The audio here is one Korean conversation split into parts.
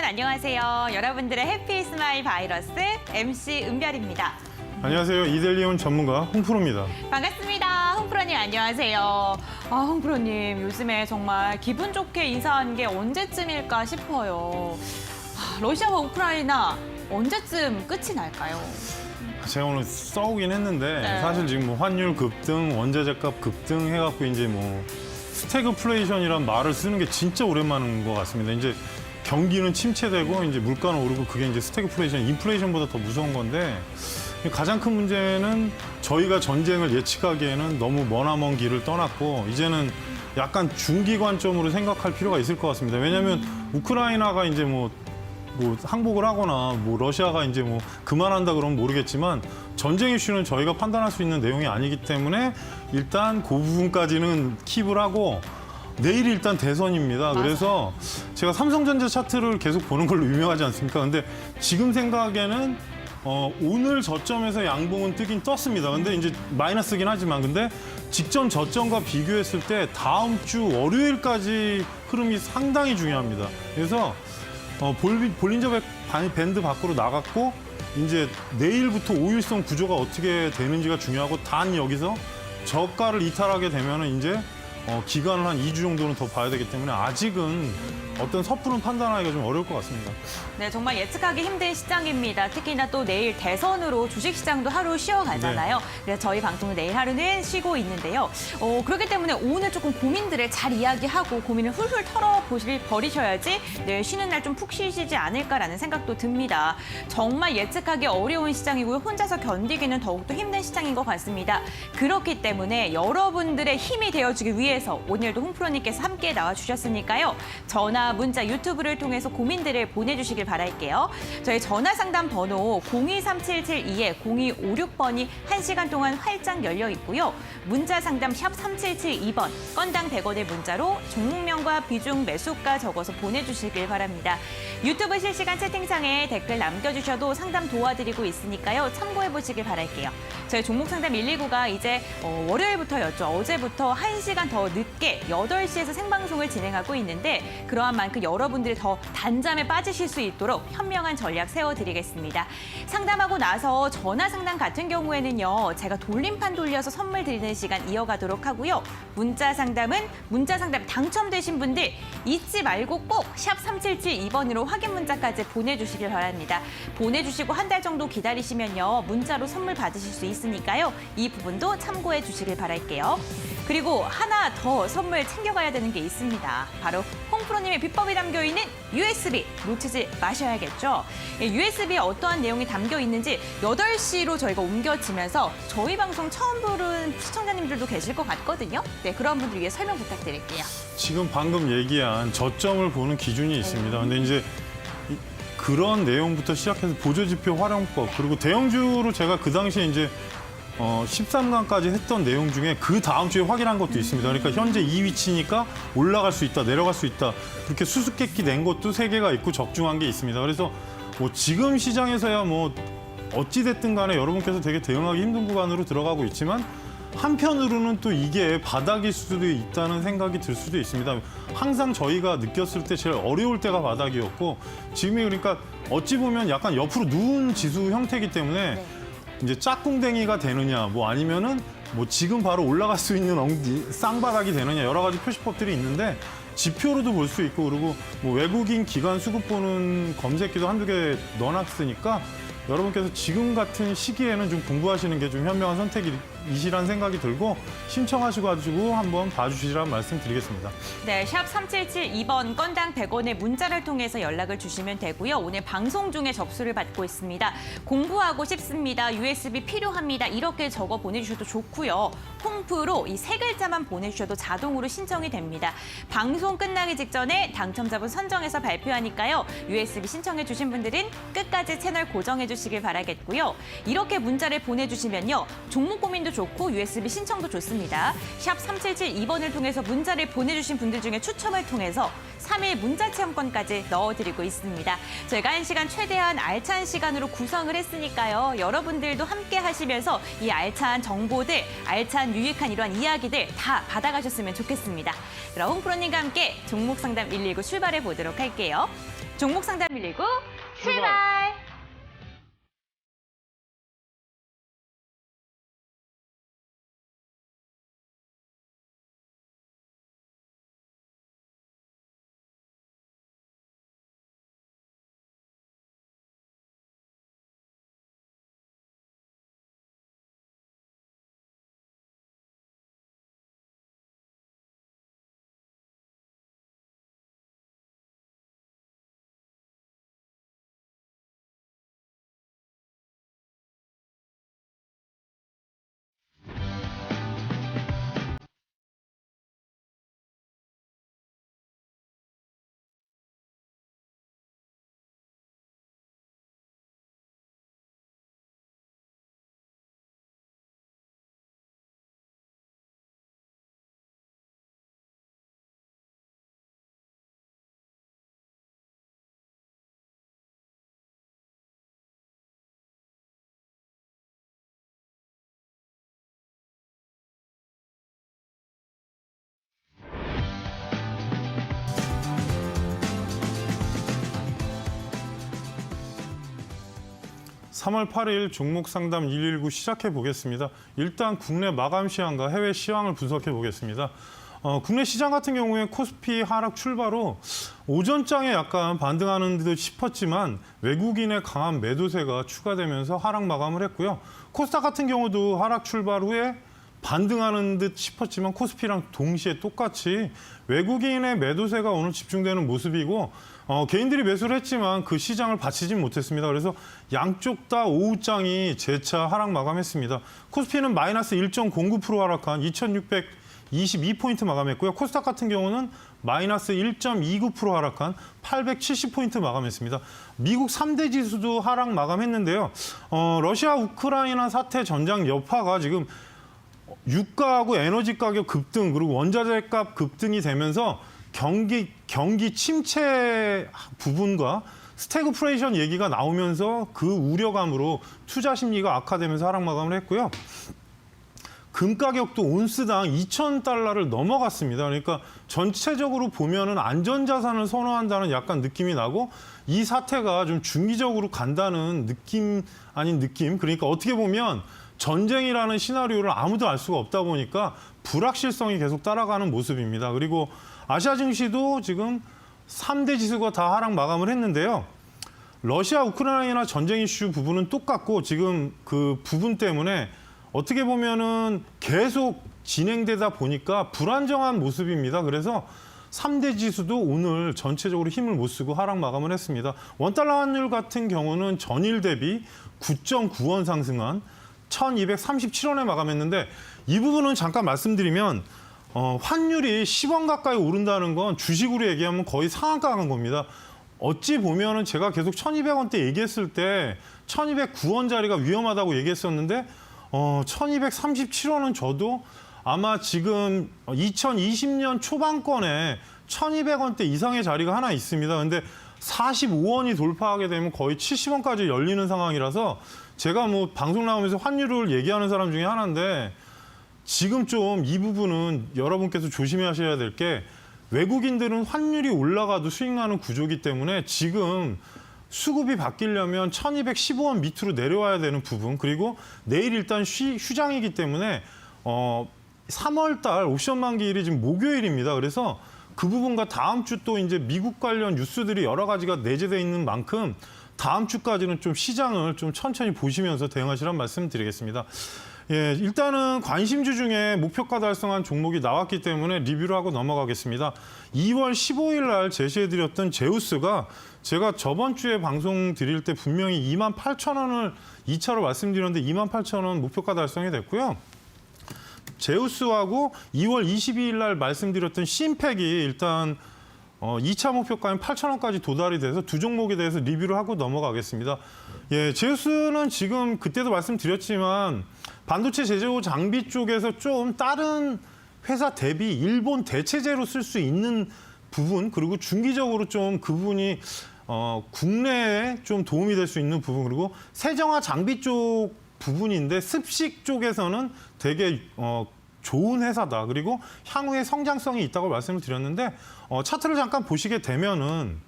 안녕하세요. 여러분들의 해피 스마일 바이러스 MC 은별입니다. 안녕하세요. 이델리온 전문가 홍프로입니다. 반갑습니다. 홍프로님 안녕하세요. 홍프로님 요즘에 정말 기분 좋게 인사한 게 언제쯤일까 싶어요. 러시아와 우크라이나 언제쯤 끝이 날까요? 제가 오늘 써오긴 했는데 네. 사실 지금 뭐 환율 급등, 원자재값 급등 해갖고 이제 뭐 스태그플레이션이란 말을 쓰는 게 진짜 오랜만인 것 같습니다. 이제 경기는 침체되고 이제 물가는 오르고 그게 이제 스태그플레이션, 인플레이션보다 더 무서운 건데 가장 큰 문제는 저희가 전쟁을 예측하기에는 너무 머나먼 길을 떠났고 이제는 약간 중기 관점으로 생각할 필요가 있을 것 같습니다. 왜냐하면 우크라이나가 이제 뭐 항복을 하거나 뭐 러시아가 이제 뭐 그만한다 그러면 모르겠지만 전쟁 이슈는 저희가 판단할 수 있는 내용이 아니기 때문에 일단 그 부분까지는 킵을 하고 내일이 일단 대선입니다. 그래서 제가 삼성전자 차트를 계속 보는 걸로 유명하지 않습니까? 근데 지금 생각에는 오늘 저점에서 양봉은 뜨긴 떴습니다. 근데 이제 마이너스긴 하지만 근데 직전 저점과 비교했을 때 다음 주 월요일까지 흐름이 상당히 중요합니다. 그래서 볼린저 밴드 밖으로 나갔고 이제 내일부터 5일선 구조가 어떻게 되는지가 중요하고 단 여기서 저가를 이탈하게 되면은 이제 기간을 한 2주 정도는 더 봐야 되기 때문에 아직은 어떤 섣부른 판단하기가 좀 어려울 것 같습니다. 네, 정말 예측하기 힘든 시장입니다. 특히나 또 내일 대선으로 주식시장도 하루 쉬어가잖아요. 네. 그래서 저희 방송은 내일 하루는 쉬고 있는데요. 그렇기 때문에 오늘 조금 고민들을 잘 이야기하고 고민을 훌훌 털어버리셔야지 내일 쉬는 날 좀 푹 쉬시지 않을까라는 생각도 듭니다. 정말 예측하기 어려운 시장이고요. 혼자서 견디기는 더욱더 힘든 시장인 것 같습니다. 그렇기 때문에 여러분들의 힘이 되어주기 위해서 오늘도 홍프로님께서 함께 나와주셨으니까요. 전화, 문자, 유튜브를 통해서 고민들을 보내주시길 바랄게요. 저희 전화 상담 번호 023772-0256번이 1시간 동안 활짝 열려 있고요. 문자 상담 샵 3772번, 건당 100원의 문자로 종목명과 비중, 매수가 적어서 보내주시길 바랍니다. 유튜브 실시간 채팅창에 댓글 남겨주셔도 상담 도와드리고 있으니까요. 참고해보시길 바랄게요. 저희 종목 상담 119가 이제 월요일부터였죠. 어제부터 1시간 더 늦게 8시에서 생방송을 진행하고 있는데 그러한 만큼 여러분들이 더 단잠에 빠지실 수 있도록 현명한 전략 세워드리겠습니다. 상담하고 나서 전화 상담 같은 경우에는요. 제가 돌림판 돌려서 선물 드리는 시간 이어가도록 하고요. 문자 상담은 문자 상담 당첨되신 분들 잊지 말고 꼭 샵 3772번으로 확인 문자까지 보내주시길 바랍니다. 보내주시고 한 달 정도 기다리시면요. 문자로 선물 받으실 수 있으니까요. 이 부분도 참고해 주시길 바랄게요. 그리고 하나 더 선물 챙겨가야 되는 게 있습니다. 바로 홍프로님의 비법이 담겨있는 USB 놓치지 마셔야겠죠. USB에 어떠한 내용이 담겨 있는지 8시로 저희가 옮겨지면서 저희 방송 처음 보는 시청자님들도 계실 것 같거든요. 네, 그런 분들 위해 설명 부탁드릴게요. 지금 방금 얘기한 저점을 보는 기준이 있습니다. 근데 이제 그런 내용부터 시작해서 보조지표 활용법 그리고 대형주로 제가 그 당시에 이제 13강까지 했던 내용 중에 그 다음 주에 확인한 것도 있습니다. 그러니까 현재 이 위치니까 올라갈 수 있다, 내려갈 수 있다. 그렇게 수수께끼 낸 것도 3개가 있고 적중한 게 있습니다. 그래서 뭐 지금 시장에서야 뭐 어찌됐든 간에 여러분께서 되게 대응하기 힘든 구간으로 들어가고 있지만 한편으로는 또 이게 바닥일 수도 있다는 생각이 들 수도 있습니다. 항상 저희가 느꼈을 때 제일 어려울 때가 바닥이었고 지금이 그러니까 어찌 보면 약간 옆으로 누운 지수 형태이기 때문에 네. 이제 짝꿍댕이가 되느냐 뭐 아니면은 뭐 지금 바로 올라갈 수 있는 쌍바닥이 되느냐 여러 가지 표시법들이 있는데 지표로도 볼 수 있고 그리고 뭐 외국인 기관 수급 보는 검색기도 한두 개 넣어놨으니까 여러분께서 지금 같은 시기에는 좀 공부하시는 게 좀 현명한 선택이시라는 생각이 들고 신청하셔가지고 한번 봐주시라는 말씀 드리겠습니다. 네, 샵 3772번 건당 100원의 문자를 통해서 연락을 주시면 되고요. 오늘 방송 중에 접수를 받고 있습니다. 공부하고 싶습니다. USB 필요합니다. 이렇게 적어 보내주셔도 좋고요. 홍프로 이 3글자만 보내주셔도 자동으로 신청이 됩니다. 방송 끝나기 직전에 당첨자분 선정해서 발표하니까요. USB 신청해 주신 분들은 끝까지 채널 고정해 주시길 바라겠고요. 이렇게 문자를 보내주시면요. 종목 고민도 좋고 USB 신청도 좋습니다. 샵 3772번을 통해서 문자를 보내주신 분들 중에 추첨을 통해서 3일 문자 체험권까지 넣어드리고 있습니다. 저희가 1시간 최대한 알찬 시간으로 구성을 했으니까요. 여러분들도 함께 하시면서 이 알찬 정보들, 알찬 유익한 이러한 이야기들 다 받아가셨으면 좋겠습니다. 그럼 홍프로님과 함께 종목상담 119 출발해 보도록 할게요. 종목상담 119 출발! (3월 8일) 종목 상담 119 시작해 보겠습니다. 일단 국내 마감 시황과 해외 시황을 분석해 보겠습니다. 국내 시장 같은 경우에 코스피 하락 출발로 오전장에 약간 반등하는 듯 싶었지만 외국인의 강한 매도세가 추가되면서 하락 마감을 했고요. 코스닥 같은 경우도 하락 출발 후에 반등하는 듯 싶었지만 코스피랑 동시에 똑같이 외국인의 매도세가 오늘 집중되는 모습이고 개인들이 매수를 했지만 그 시장을 받치진 못했습니다. 그래서 양쪽 다 오후장이 재차 하락 마감했습니다. 코스피는 마이너스 1.09% 하락한 2622포인트 마감했고요. 코스닥 같은 경우는 마이너스 1.29% 하락한 870포인트 마감했습니다. 미국 3대 지수도 하락 마감했는데요. 러시아 우크라이나 사태 전장 여파가 지금 유가하고 에너지 가격 급등 그리고 원자재 값 급등이 되면서 경기 침체 부분과 스태그플레이션 얘기가 나오면서 그 우려감으로 투자 심리가 악화되면서 하락 마감을 했고요. 금 가격도 온스당 2,000달러를 넘어갔습니다. 그러니까 전체적으로 보면은 안전자산을 선호한다는 약간 느낌이 나고 이 사태가 좀 중기적으로 간다는 느낌 아닌 느낌. 그러니까 어떻게 보면 전쟁이라는 시나리오를 아무도 알 수가 없다 보니까 불확실성이 계속 따라가는 모습입니다. 그리고 아시아 증시도 지금 3대 지수가 다 하락 마감을 했는데요. 러시아 우크라이나 전쟁 이슈 부분은 똑같고 지금 그 부분 때문에 어떻게 보면은 계속 진행되다 보니까 불안정한 모습입니다. 그래서 3대 지수도 오늘 전체적으로 힘을 못 쓰고 하락 마감을 했습니다. 원달러 환율 같은 경우는 전일 대비 9.9원 상승한 1,237원에 마감했는데 이 부분은 잠깐 말씀드리면 환율이 10원 가까이 오른다는 건 주식으로 얘기하면 거의 상한가 간 겁니다. 어찌 보면은 제가 계속 1,200원대 얘기했을 때 1,209원짜리가 위험하다고 얘기했었는데 1,237원은 저도 아마 지금 2020년 초반권에 1,200원대 이상의 자리가 하나 있습니다. 근데 45원이 돌파하게 되면 거의 70원까지 열리는 상황이라서 제가 뭐 방송 나오면서 환율을 얘기하는 사람 중에 하나인데 지금 좀 이 부분은 여러분께서 조심하셔야 될 게 외국인들은 환율이 올라가도 수익 나는 구조이기 때문에 지금 수급이 바뀌려면 1,215원 밑으로 내려와야 되는 부분 그리고 내일 일단 휴장이기 때문에 3월 달 옵션 만기일이 지금 목요일입니다. 그래서 그 부분과 다음 주 또 이제 미국 관련 뉴스들이 여러 가지가 내재되어 있는 만큼 다음 주까지는 좀 시장을 좀 천천히 보시면서 대응하시란 말씀 드리겠습니다. 예, 일단은 관심주 중에 목표가 달성한 종목이 나왔기 때문에 리뷰를 하고 넘어가겠습니다. 2월 15일 날 제시해드렸던 제우스가 제가 저번 주에 방송 드릴 때 분명히 28,000원을 2차로 말씀드렸는데 28,000원 목표가 달성이 됐고요. 제우스하고 2월 22일 날 말씀드렸던 심팩이 일단 2차 목표가인 8,000원까지 도달이 돼서 두 종목에 대해서 리뷰를 하고 넘어가겠습니다. 예, 제우스는 지금 그때도 말씀드렸지만 반도체 제조 장비 쪽에서 좀 다른 회사 대비 일본 대체제로 쓸 수 있는 부분 그리고 중기적으로 좀 그 부분이 국내에 좀 도움이 될 수 있는 부분 그리고 세정화 장비 쪽 부분인데 습식 쪽에서는 되게 좋은 회사다. 그리고 향후에 성장성이 있다고 말씀을 드렸는데 차트를 잠깐 보시게 되면은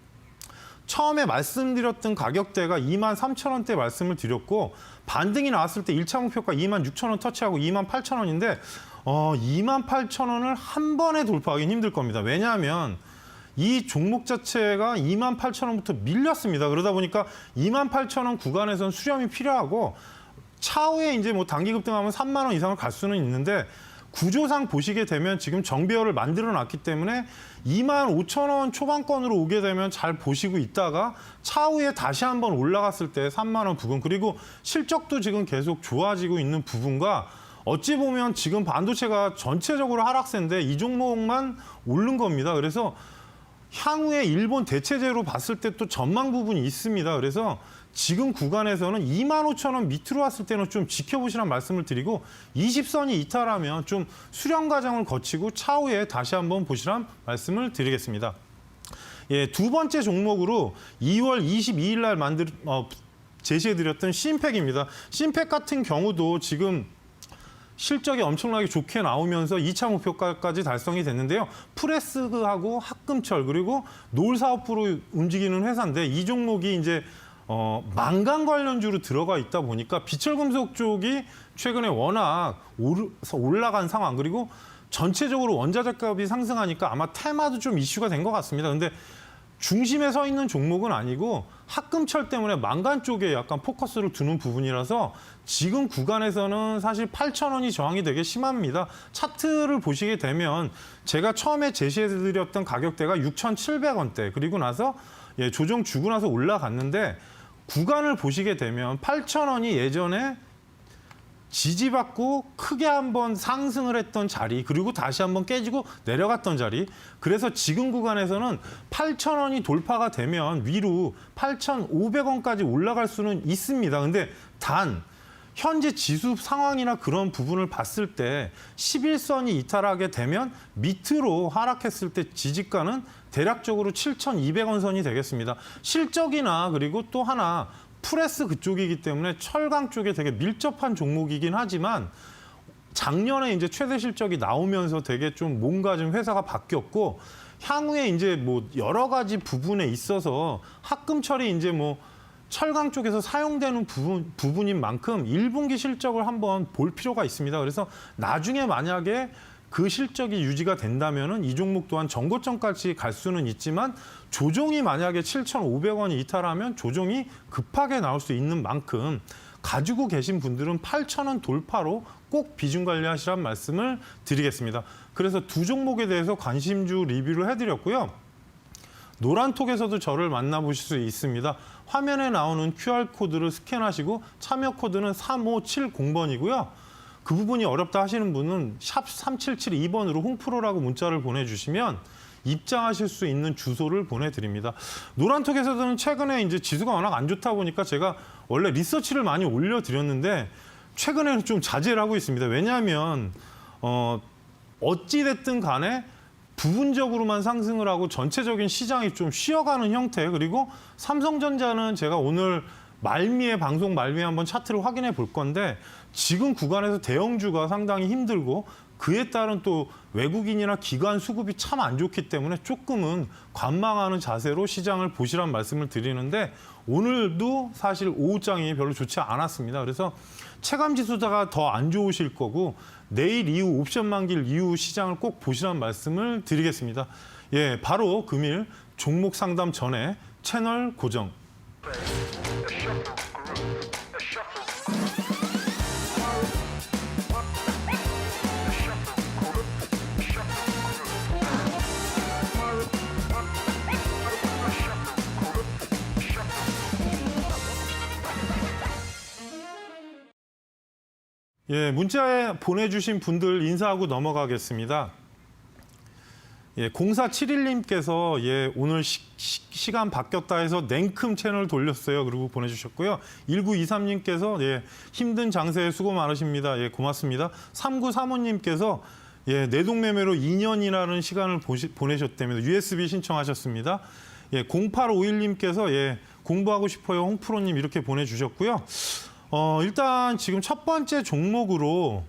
처음에 말씀드렸던 가격대가 23,000원대 말씀을 드렸고 반등이 나왔을 때 1차 목표가 26,000원 터치하고 28,000원인데 28,000원을 한 번에 돌파하기는 힘들 겁니다. 왜냐하면 이 종목 자체가 28,000원부터 밀렸습니다. 그러다 보니까 28,000원 구간에서는 수렴이 필요하고 차후에 이제 뭐 단기 급등하면 3만 원 이상을 갈 수는 있는데 구조상 보시게 되면 지금 정배열을 만들어 놨기 때문에 25,000원 초반권으로 오게 되면 잘 보시고 있다가 차후에 다시 한번 올라갔을 때 3만 원 부근 그리고 실적도 지금 계속 좋아지고 있는 부분과 어찌 보면 지금 반도체가 전체적으로 하락세인데 이 종목만 오른 겁니다. 그래서 향후에 일본 대체제로 봤을 때 또 전망 부분이 있습니다. 그래서 지금 구간에서는 25,000원 밑으로 왔을 때는 좀 지켜보시라는 말씀을 드리고 20선이 이탈하면 좀 수렴 과정을 거치고 차후에 다시 한번 보시라는 말씀을 드리겠습니다. 예, 두 번째 종목으로 2월 22일 날 제시해드렸던 신팩입니다. 신팩 같은 경우도 지금 실적이 엄청나게 좋게 나오면서 2차 목표가까지 달성이 됐는데요. 프레스하고 합금철 그리고 노을 사업부로 움직이는 회사인데 이 종목이 이제 망간 관련주로 들어가 있다 보니까 비철금속 쪽이 최근에 워낙 올라간 상황 그리고 전체적으로 원자재 값이 상승하니까 아마 테마도 좀 이슈가 된 것 같습니다. 근데 중심에 서 있는 종목은 아니고 합금철 때문에 망간 쪽에 약간 포커스를 두는 부분이라서 지금 구간에서는 사실 8,000원이 저항이 되게 심합니다. 차트를 보시게 되면 제가 처음에 제시해드렸던 가격대가 6,700원대 그리고 나서 조정 주고 나서 올라갔는데 구간을 보시게 되면 8,000원이 예전에 지지받고 크게 한번 상승을 했던 자리 그리고 다시 한번 깨지고 내려갔던 자리 그래서 지금 구간에서는 8,000원이 돌파가 되면 위로 8,500원까지 올라갈 수는 있습니다. 근데 단 현재 지수 상황이나 그런 부분을 봤을 때 11선이 이탈하게 되면 밑으로 하락했을 때 지지가는 대략적으로 7,200원 선이 되겠습니다. 실적이나 그리고 또 하나 프레스 그쪽이기 때문에 철강 쪽에 되게 밀접한 종목이긴 하지만 작년에 이제 최대 실적이 나오면서 되게 좀 뭔가 좀 회사가 바뀌었고 향후에 이제 뭐 여러 가지 부분에 있어서 합금철이 이제 뭐 철강 쪽에서 사용되는 부분인 만큼 1분기 실적을 한번 볼 필요가 있습니다. 그래서 나중에 만약에 그 실적이 유지가 된다면은 이 종목 또한 정고점까지 갈 수는 있지만 조정이 만약에 7,500원이 이탈하면 조정이 급하게 나올 수 있는 만큼 가지고 계신 분들은 8,000원 돌파로 꼭 비중 관리하시라는 말씀을 드리겠습니다. 그래서 두 종목에 대해서 관심주 리뷰를 해드렸고요. 노란톡에서도 저를 만나보실 수 있습니다. 화면에 나오는 QR코드를 스캔하시고 참여 코드는 3570번이고요. 그 부분이 어렵다 하시는 분은 샵 3772번으로 홍프로라고 문자를 보내주시면 입장하실 수 있는 주소를 보내드립니다. 노란톡에서는 최근에 이제 지수가 워낙 안 좋다 보니까 제가 원래 리서치를 많이 올려드렸는데 최근에는 좀 자제를 하고 있습니다. 왜냐하면 어찌됐든 간에 부분적으로만 상승을 하고 전체적인 시장이 좀 쉬어가는 형태 그리고 삼성전자는 제가 오늘 방송 말미에 한번 차트를 확인해 볼 건데 지금 구간에서 대형주가 상당히 힘들고 그에 따른 또 외국인이나 기관 수급이 참 안 좋기 때문에 조금은 관망하는 자세로 시장을 보시란 말씀을 드리는데 오늘도 사실 오후장이 별로 좋지 않았습니다. 그래서 체감지수가 더 안 좋으실 거고 내일 이후 옵션 만기일 이후 시장을 꼭 보시란 말씀을 드리겠습니다. 예, 바로 금일 종목 상담 전에 채널 고정. 예, 문자에 보내주신 분들 인사하고 넘어가겠습니다. 예, 0471님께서 예, 오늘 시간 바뀌었다 해서 냉큼 채널 돌렸어요. 그리고 보내주셨고요. 1923님께서 예, 힘든 장세에 수고 많으십니다. 예, 고맙습니다. 3935님께서 예, 내동매매로 2년이라는 시간을 보내셨다면서 USB 신청하셨습니다. 예, 0851님께서 예, 공부하고 싶어요 홍프로님 이렇게 보내주셨고요. 일단 지금 첫 번째 종목으로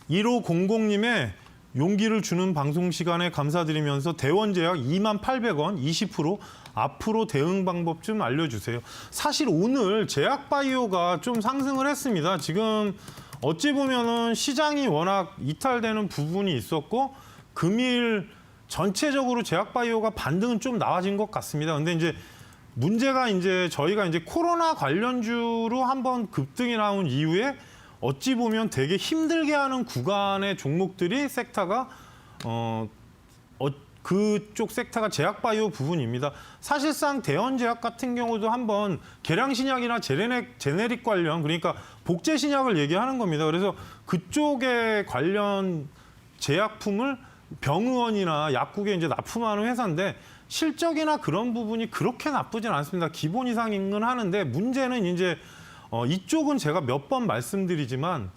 1500님의 용기를 주는 방송 시간에 감사드리면서 대원제약 28,000원 20% 앞으로 대응 방법 좀 알려주세요. 사실 오늘 제약바이오가 좀 상승을 했습니다. 지금 어찌 보면은 시장이 워낙 이탈되는 부분이 있었고 금일 전체적으로 제약바이오가 반등은 좀 나아진 것 같습니다. 근데 이제 문제가 이제 저희가 이제 코로나 관련주로 한번 급등이 나온 이후에 어찌 보면 되게 힘들게 하는 구간의 종목들이 섹터가 그쪽 섹터가 제약바이오 부분입니다. 사실상 대원제약 같은 경우도 한번 계량신약이나 제네릭 관련 그러니까 복제신약을 얘기하는 겁니다. 그래서 그쪽에 관련 제약품을 병의원이나 약국에 이제 납품하는 회사인데 실적이나 그런 부분이 그렇게 나쁘진 않습니다. 기본 이상은 하는데 문제는 이제 이쪽은 제가 몇 번 말씀드리지만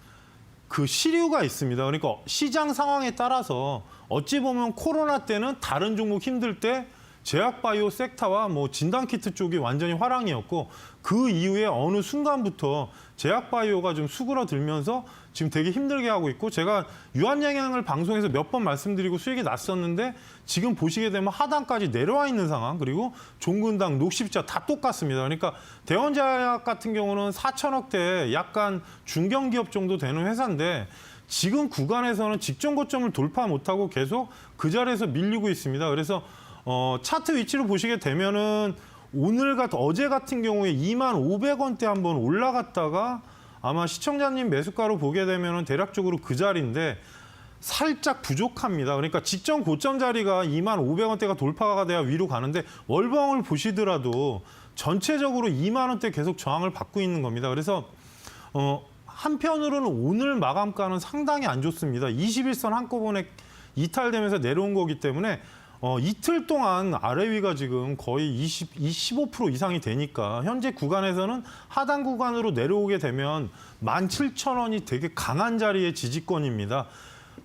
그 시류가 있습니다. 그러니까 시장 상황에 따라서 어찌 보면 코로나 때는 다른 종목 힘들 때 제약바이오 섹터와 뭐 진단키트 쪽이 완전히 화랑이었고 그 이후에 어느 순간부터 제약바이오가 좀 수그러들면서 지금 되게 힘들게 하고 있고 제가 유한양양을 방송에서 몇 번 말씀드리고 수익이 났었는데 지금 보시게 되면 하단까지 내려와 있는 상황 그리고 종근당 녹십자 다 똑같습니다. 그러니까 대원제약 같은 경우는 4천억대 약간 중견기업 정도 되는 회사인데 지금 구간에서는 직전 고점을 돌파 못하고 계속 그 자리에서 밀리고 있습니다. 그래서 차트 위치를 보시게 되면은 어제 같은 경우에 25,500원대 한번 올라갔다가 아마 시청자님 매수가로 보게 되면은 대략적으로 그 자리인데 살짝 부족합니다. 그러니까 직전 고점 자리가 25,000원대가 돌파가 돼야 위로 가는데 월봉을 보시더라도 전체적으로 2만 원대 계속 저항을 받고 있는 겁니다. 그래서 한편으로는 오늘 마감가는 상당히 안 좋습니다. 21선 한꺼번에 이탈되면서 내려온 거기 때문에 이틀 동안 아래 위가 지금 거의 15% 이상이 되니까 현재 구간에서는 하단 구간으로 내려오게 되면 17,000원이 되게 강한 자리의 지지권입니다.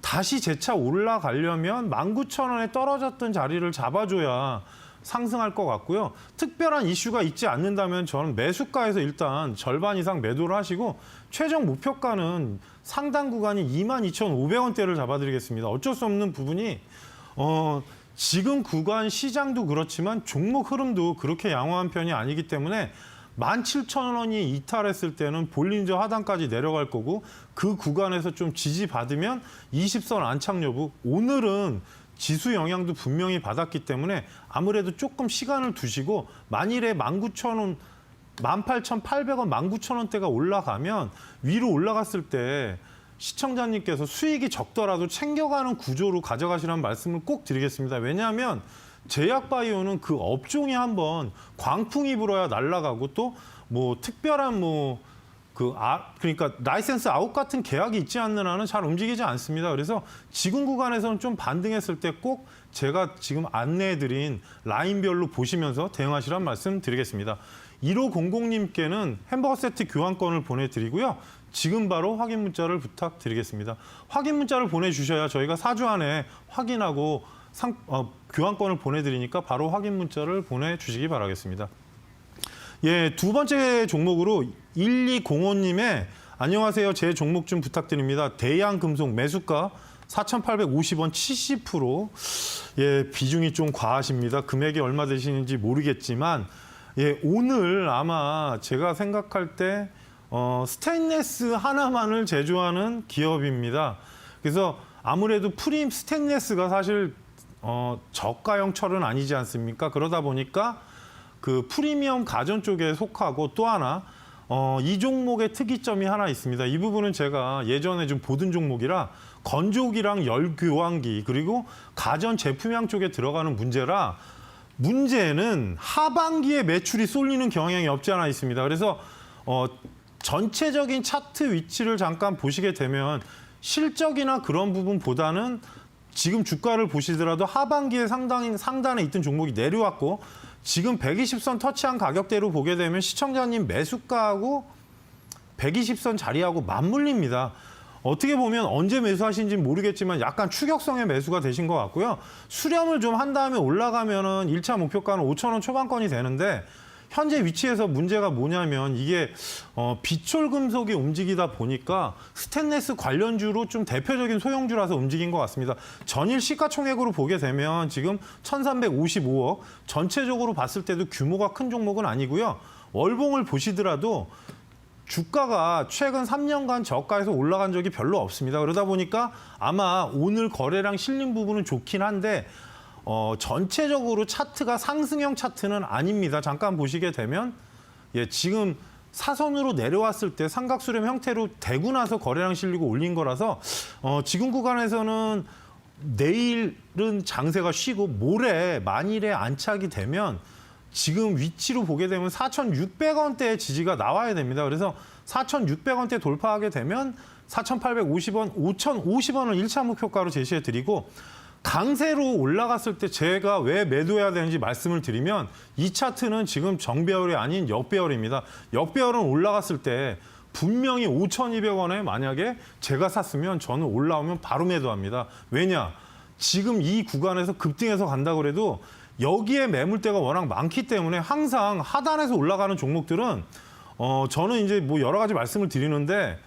다시 재차 올라가려면 19,000원에 떨어졌던 자리를 잡아줘야 상승할 것 같고요. 특별한 이슈가 있지 않는다면 저는 매수가에서 일단 절반 이상 매도를 하시고 최종 목표가는 상단 구간이 22,500원대를 잡아드리겠습니다. 어쩔 수 없는 부분이 지금 구간 시장도 그렇지만 종목 흐름도 그렇게 양호한 편이 아니기 때문에 17,000원이 이탈했을 때는 볼린저 하단까지 내려갈 거고 그 구간에서 좀 지지받으면 20선 안착 여부 오늘은 지수 영향도 분명히 받았기 때문에 아무래도 조금 시간을 두시고 만일에 19,000원, 18,800원, 19,000원대가 올라가면 위로 올라갔을 때 시청자님께서 수익이 적더라도 챙겨가는 구조로 가져가시라는 말씀을 꼭 드리겠습니다. 왜냐하면 제약바이오는 그 업종이 한번 광풍이 불어야 날아가고 또 뭐 특별한 그러니까 라이센스 아웃 같은 계약이 있지 않는 한은 잘 움직이지 않습니다. 그래서 지금 구간에서는 좀 반등했을 때 꼭 제가 지금 안내해드린 라인별로 보시면서 대응하시라는 말씀 드리겠습니다. 1500님께는 햄버거 세트 교환권을 보내드리고요. 지금 바로 확인 문자를 부탁드리겠습니다. 확인 문자를 보내주셔야 저희가 4주 안에 확인하고 교환권을 보내드리니까 바로 확인 문자를 보내주시기 바라겠습니다. 예, 두 번째 종목으로 1205님의 안녕하세요. 제 종목 좀 부탁드립니다. 대양금속 매수가 4,850원 70%. 예, 비중이 좀 과하십니다. 금액이 얼마 되시는지 모르겠지만 예, 오늘 아마 제가 생각할 때 스테인레스 하나만을 제조하는 기업입니다. 그래서 아무래도 프림 스테인레스가 사실 저가형 철은 아니지 않습니까? 그러다 보니까 그 프리미엄 가전 쪽에 속하고 또 하나 이 종목의 특이점이 하나 있습니다. 이 부분은 제가 예전에 좀 보던 종목이라 건조기랑 열 교환기 그리고 가전 제품향 쪽에 들어가는 문제라 문제는 하반기에 매출이 쏠리는 경향이 없지 않아 있습니다. 그래서 전체적인 차트 위치를 잠깐 보시게 되면 실적이나 그런 부분보다는 지금 주가를 보시더라도 하반기에 상단에 있던 종목이 내려왔고 지금 120선 터치한 가격대로 보게 되면 시청자님 매수가하고 120선 자리하고 맞물립니다. 어떻게 보면 언제 매수하신지 모르겠지만 약간 추격성의 매수가 되신 것 같고요. 수렴을 좀 한 다음에 올라가면은 1차 목표가는 5,000원 초반권이 되는데 현재 위치에서 문제가 뭐냐면 이게 비철금속이 움직이다 보니까 스테인리스 관련주로 좀 대표적인 소형주라서 움직인 것 같습니다. 전일 시가총액으로 보게 되면 지금 1,355억, 전체적으로 봤을 때도 규모가 큰 종목은 아니고요. 월봉을 보시더라도 주가가 최근 3년간 저가에서 올라간 적이 별로 없습니다. 그러다 보니까 아마 오늘 거래량 실린 부분은 좋긴 한데 전체적으로 차트가 상승형 차트는 아닙니다. 잠깐 보시게 되면 지금 사선으로 내려왔을 때 삼각수렴 형태로 되고 나서 거래량 실리고 올린 거라서 지금 구간에서는 내일은 장세가 쉬고 모레 만일에 안착이 되면 지금 위치로 보게 되면 4,600원대의 지지가 나와야 됩니다. 그래서 4,600원대 돌파하게 되면 4,850원, 5,050원을 1차 목표가로 제시해 드리고 강세로 올라갔을 때 제가 왜 매도해야 되는지 말씀을 드리면 이 차트는 지금 정배열이 아닌 역배열입니다. 역배열은 올라갔을 때 분명히 5,200원에 만약에 제가 샀으면 저는 올라오면 바로 매도합니다. 왜냐? 지금 이 구간에서 급등해서 간다고 그래도 여기에 매물대가 워낙 많기 때문에 항상 하단에서 올라가는 종목들은 저는 이제 뭐 여러 가지 말씀을 드리는데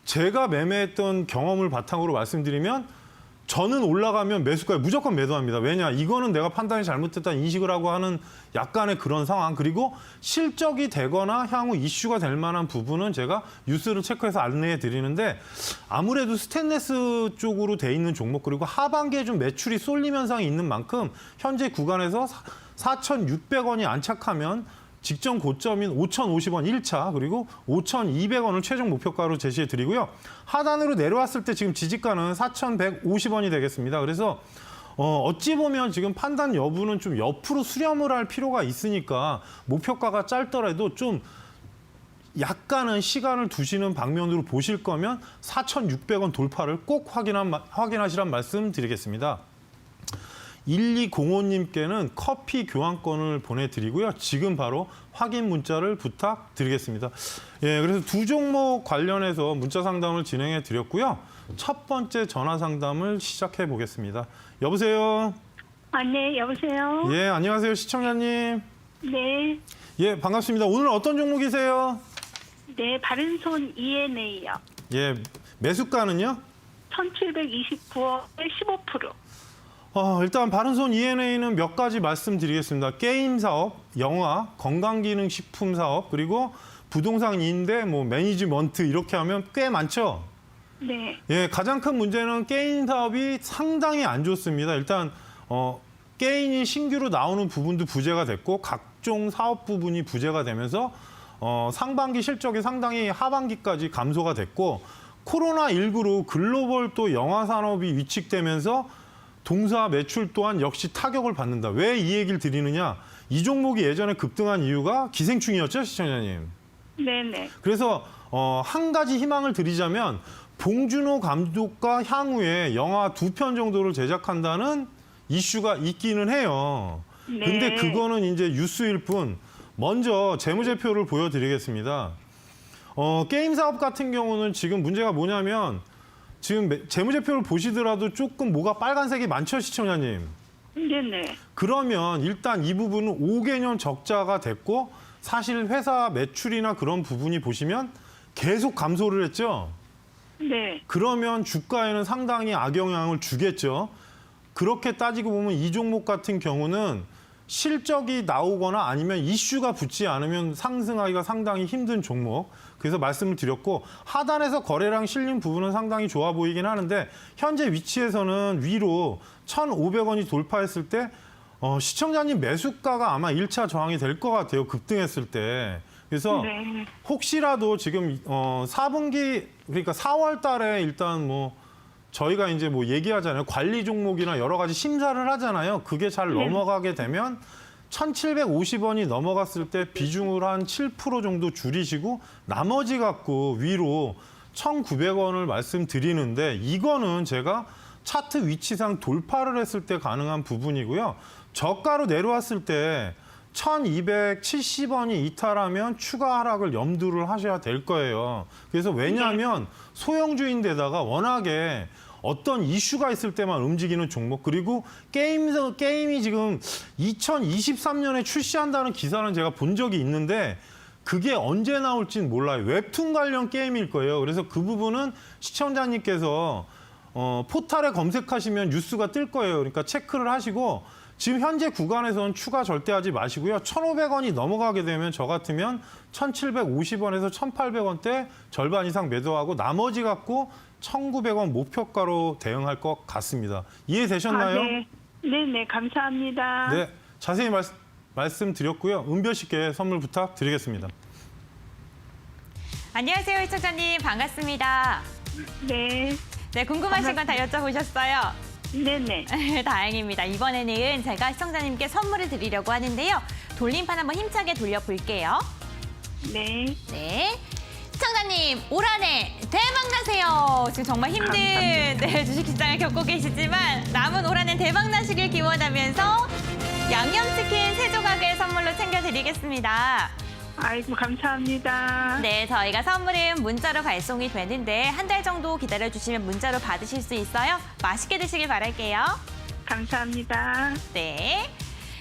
제가 매매했던 경험을 바탕으로 말씀드리면 저는 올라가면 매수가에 무조건 매도합니다. 왜냐? 이거는 내가 판단이 잘못됐다는 인식을 하고 하는 약간의 그런 상황. 그리고 실적이 되거나 향후 이슈가 될 만한 부분은 제가 뉴스를 체크해서 안내해 드리는데 아무래도 스테인리스 쪽으로 돼 있는 종목 그리고 하반기에 좀 매출이 쏠림 현상이 있는 만큼 현재 구간에서 4,600원이 안착하면 직전 고점인 5,050원 1차 그리고 5,200원을 최종 목표가로 제시해 드리고요. 하단으로 내려왔을 때 지금 지지가는 4,150원이 되겠습니다. 그래서 어찌 보면 지금 판단 여부는 좀 옆으로 수렴을 할 필요가 있으니까 목표가가 짧더라도 좀 약간은 시간을 두시는 방면으로 보실 거면 4,600원 돌파를 꼭 확인하시란 말씀 드리겠습니다. 1205님께는 커피 교환권을 보내드리고요. 지금 바로 확인 문자를 부탁드리겠습니다. 그래서 두 종목 관련해서 문자 상담을 진행해 드렸고요. 첫 번째 전화 상담을 시작해 보겠습니다. 여보세요? 네, 여보세요? 예, 안녕하세요. 시청자님. 네, 예, 반갑습니다. 오늘 어떤 종목이세요? 네, 바른손 ENA요. 예, 매수가는요? 1729원에 15%. 일단 바른손 ENA는 몇 가지 말씀드리겠습니다. 게임 사업, 영화, 건강기능식품 사업, 그리고 부동산 임대, 매니지먼트 이렇게 하면 꽤 많죠? 네, 예, 가장 큰 문제는 게임 사업이 상당히 안 좋습니다. 일단 게임이 신규로 나오는 부분도 부재가 됐고 각종 사업 부분이 부재가 되면서 상반기 실적이 상당히 하반기까지 감소가 됐고 코로나19로 글로벌 또 영화 산업이 위축되면서 동사 매출 또한 역시 타격을 받는다. 왜 이 얘기를 드리느냐? 이 종목이 예전에 급등한 이유가 기생충이었죠, 시청자님. 네네. 그래서 한 가지 희망을 드리자면 봉준호 감독과 향후에 영화 2편 정도를 제작한다는 이슈가 있기는 해요. 네. 근데 그거는 이제 뉴스일 뿐. 먼저 재무제표를 보여드리겠습니다. 게임 사업 같은 경우는 지금 문제가 뭐냐면 지금 재무제표를 보시더라도 조금 뭐가 빨간색이 많죠, 시청자님? 네네. 그러면 일단 이 부분은 5개년 적자가 됐고 사실 회사 매출이나 그런 부분이 보시면 계속 감소를 했죠? 네. 그러면 주가에는 상당히 악영향을 주겠죠. 그렇게 따지고 보면 이 종목 같은 경우는 실적이 나오거나 아니면 이슈가 붙지 않으면 상승하기가 상당히 힘든 종목. 그래서 말씀을 드렸고 하단에서 거래량 실린 부분은 상당히 좋아 보이긴 하는데 현재 위치에서는 위로 1,500원이 돌파했을 때 시청자님 매수가가 아마 1차 저항이 될 것 같아요. 급등했을 때. 그래서 네. 혹시라도 지금 4분기 그러니까 4월 달에 일단 저희가 이제 얘기하잖아요. 관리 종목이나 여러 가지 심사를 하잖아요. 그게 잘 넘어가게 되면 1,750원이 넘어갔을 때 비중을 한 7% 정도 줄이시고 나머지 갖고 위로 1,900원을 말씀드리는데 이거는 제가 차트 위치상 돌파를 했을 때 가능한 부분이고요. 저가로 내려왔을 때 1270원이 이탈하면 추가 하락을 염두를 하셔야 될 거예요. 그래서 왜냐하면 소형주인데다가 워낙에 어떤 이슈가 있을 때만 움직이는 종목, 그리고 게임이 지금 2023년에 출시한다는 기사는 제가 본 적이 있는데 그게 언제 나올지는 몰라요. 웹툰 관련 게임일 거예요. 그래서 그 부분은 시청자님께서 포탈에 검색하시면 뉴스가 뜰 거예요. 그러니까 체크를 하시고 지금 현재 구간에서는 추가 절대 하지 마시고요. 1,500원이 넘어가게 되면 저 같으면 1,750원에서 1,800원대 절반 이상 매도하고 나머지 갖고 1,900원 목표가로 대응할 것 같습니다. 이해되셨나요? 네. 네네, 감사합니다. 네, 자세히 말씀드렸고요. 은별 씨께 선물 부탁드리겠습니다. 안녕하세요, 시청자님. 반갑습니다. 네. 네, 궁금하신 건 다 여쭤보셨어요. 네네. 다행입니다. 이번에는 제가 시청자님께 선물을 드리려고 하는데요. 돌림판 한번 힘차게 돌려볼게요. 네. 네. 시청자님, 올 한해 대박 나세요. 지금 정말 힘든 네, 주식시장을 겪고 계시지만 남은 올 한해 대박 나시길 기원하면서 양념치킨 3조각을 선물로 챙겨드리겠습니다. 아이고, 감사합니다. 네, 저희가 선물은 문자로 발송이 되는데 한 달 정도 기다려주시면 문자로 받으실 수 있어요. 맛있게 드시길 바랄게요. 감사합니다. 네.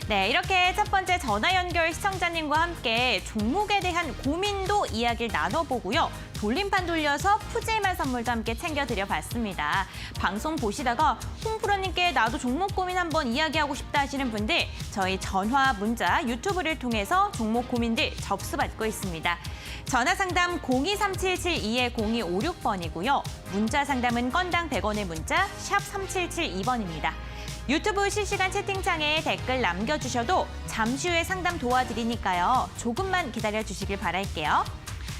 네, 이렇게 첫 번째 전화 연결 시청자님과 함께 종목에 대한 고민도 이야기를 나눠보고요. 돌림판 돌려서 푸짐한 선물도 함께 챙겨드려봤습니다. 방송 보시다가 홍프로님께 나도 종목 고민 한번 이야기하고 싶다 하시는 분들 저희 전화, 문자, 유튜브를 통해서 종목 고민들 접수받고 있습니다. 전화 상담 023772-0256번이고요. 문자 상담은 건당 100원의 문자 샵 3772번입니다. 유튜브 실시간 채팅창에 댓글 남겨주셔도 잠시 후에 상담 도와드리니까요. 조금만 기다려주시길 바랄게요.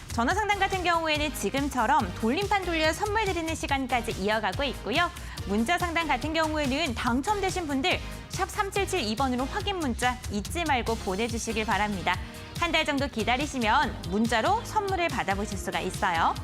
전화 상담 같은 경우에는 지금처럼 돌림판 돌려 선물 드리는 시간까지 이어가고 있고요. 문자 상담 같은 경우에는 당첨되신 분들 샵 3772번으로 확인 문자 잊지 말고 보내주시길 바랍니다. 한 달 정도 기다리시면 문자로 선물을 받아보실 수가 있어요.